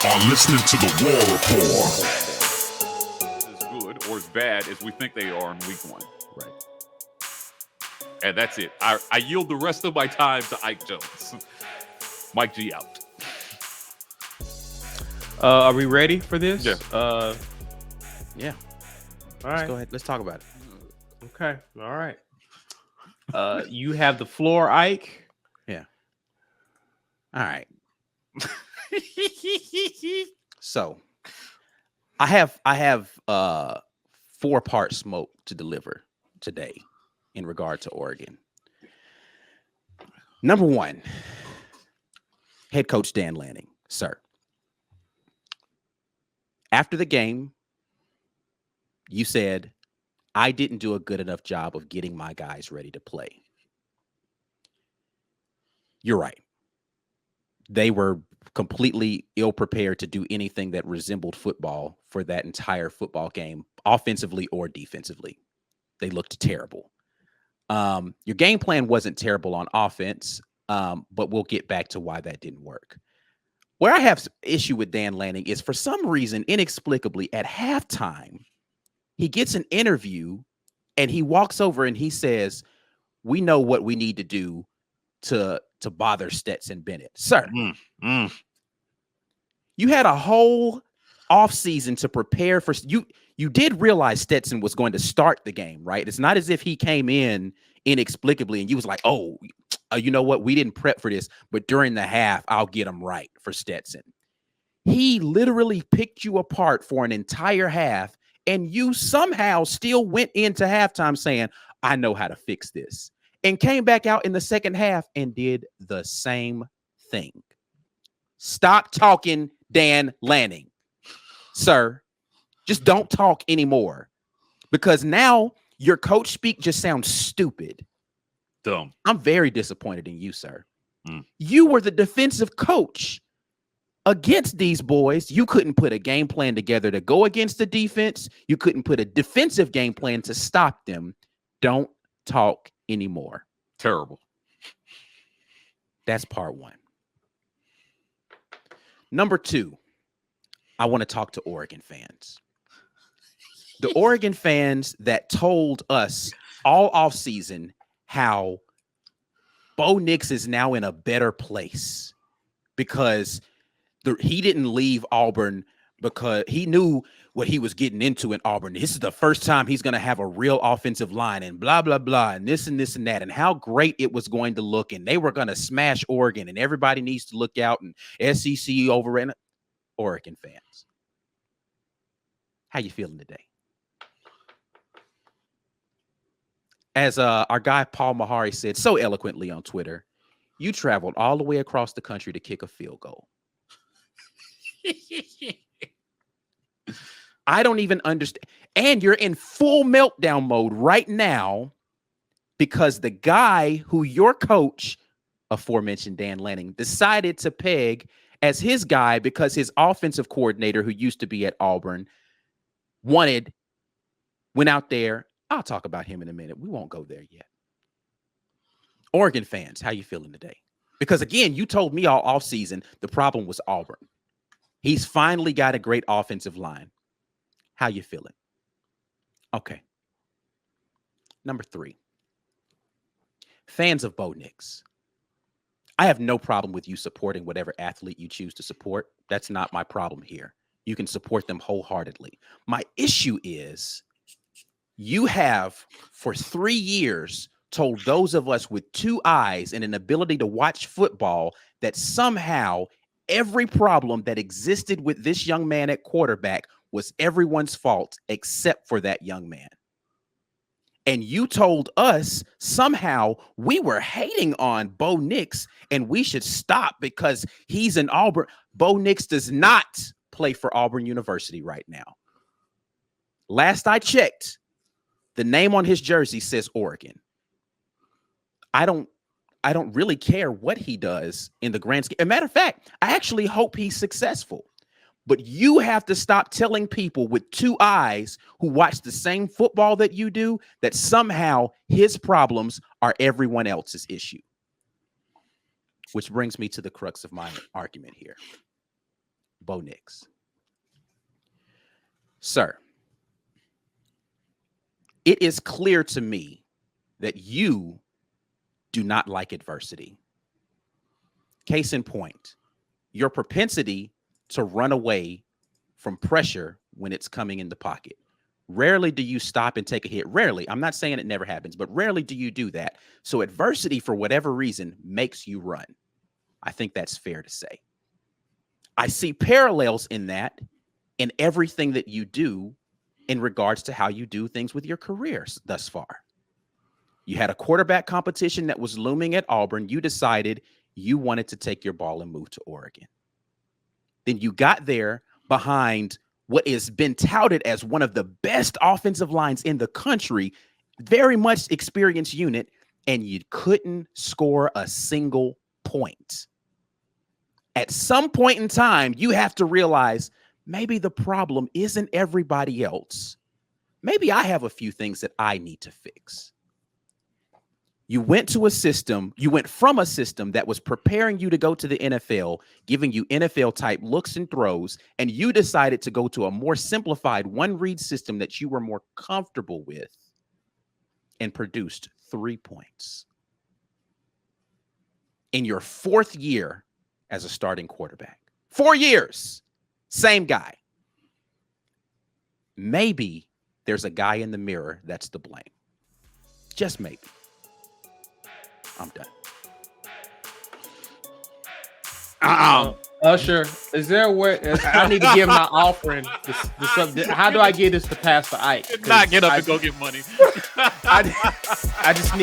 are listening to the War Rapport. As good or as bad as we think they are in week 1. Right. And that's it. I yield the rest of my time to Ike Jones. Mike G out. Are we ready for this? Yeah. Yeah. All Let's right. go ahead. Let's talk about it. Okay. All right. You have the floor, Ike. Yeah. All right. So I have 4-part smoke to deliver today in regard to Oregon. Number 1, head coach Dan Lanning, sir. After the game, you said, I didn't do a good enough job of getting my guys ready to play. You're right. They were completely ill-prepared to do anything that resembled football for that entire football game, offensively or defensively. They looked terrible. Your game plan wasn't terrible on offense, but we'll get back to why that didn't work. Where I have issue with Dan Lanning is, for some reason, inexplicably, at halftime, he gets an interview and he walks over and he says, we know what we need to do to bother Stetson Bennett. Sir, you had a whole offseason to prepare for you. You did realize Stetson was going to start the game, right? It's not as if he came in inexplicably and you was like, oh, you know what? We didn't prep for this, but during the half, I'll get him right for Stetson. He literally picked you apart for an entire half, and you somehow still went into halftime saying, I know how to fix this, and came back out in the second half and did the same thing. Stop talking, Dan Lanning. Sir, just don't talk anymore, because now your coach speak just sounds stupid. Dumb. I'm very disappointed in you, sir. You were the defensive coach against these boys. You couldn't put a game plan together to go against the defense. You couldn't put a defensive game plan to stop them. Don't talk anymore. Terrible. That's part 1. Number 2, I want to talk to Oregon fans. The Oregon fans that told us all offseason how Bo Nix is now in a better place because he didn't leave Auburn because he knew what he was getting into in Auburn. This is the first time he's going to have a real offensive line and blah, blah, blah, and this and this and that, and how great it was going to look, and they were going to smash Oregon, and everybody needs to look out, and SEC over in Oregon fans. How you feeling today? As our guy Paul Mahari said so eloquently on Twitter, you traveled all the way across the country to kick a field goal. I don't even understand. And you're in full meltdown mode right now because the guy who your coach, aforementioned Dan Lanning, decided to peg as his guy because his offensive coordinator, who used to be at Auburn, went out there. I'll talk about him in a minute. We won't go there yet. Oregon fans, how you feeling today? Because, again, you told me all offseason the problem was Auburn. He's finally got a great offensive line. How you feeling? Okay. Number 3. Fans of Bo Nix. I have no problem with you supporting whatever athlete you choose to support. That's not my problem here. You can support them wholeheartedly. My issue is you have, for 3 years, told those of us with 2 eyes and an ability to watch football that somehow every problem that existed with this young man at quarterback was everyone's fault except for that young man. And you told us somehow we were hating on Bo Nix and we should stop because he's an Auburn. Bo Nix does not play for Auburn University right now. Last I checked, the name on his jersey says Oregon. I don't really care what he does in the grand scheme. As a matter of fact, I actually hope he's successful. But you have to stop telling people with 2 eyes who watch the same football that you do that somehow his problems are everyone else's issue. Which brings me to the crux of my argument here. Bo Nix. Sir, it is clear to me that you do not like adversity. Case in point, your propensity to run away from pressure when it's coming in the pocket. Rarely do you stop and take a hit. Rarely. I'm not saying it never happens, but rarely do you do that. So adversity, for whatever reason, makes you run. I think that's fair to say. I see parallels in that in everything that you do in regards to how you do things with your careers thus far. You had a quarterback competition that was looming at Auburn. You decided you wanted to take your ball and move to Oregon. Then you got there behind what has been touted as one of the best offensive lines in the country, very much experienced unit, and you couldn't score a single point. At some point in time, you have to realize maybe the problem isn't everybody else. Maybe I have a few things that I need to fix. You went from a system that was preparing you to go to the NFL, giving you NFL type looks and throws, and you decided to go to a more simplified one read system that you were more comfortable with and produced 3 points. In your 4th year as a starting quarterback, 4 years, same guy. Maybe there's a guy in the mirror that's to blame. Just maybe. I'm done. Usher, is there a way I need to give my offering? How do I get this to Pastor Ike? Not get up and go get money. I just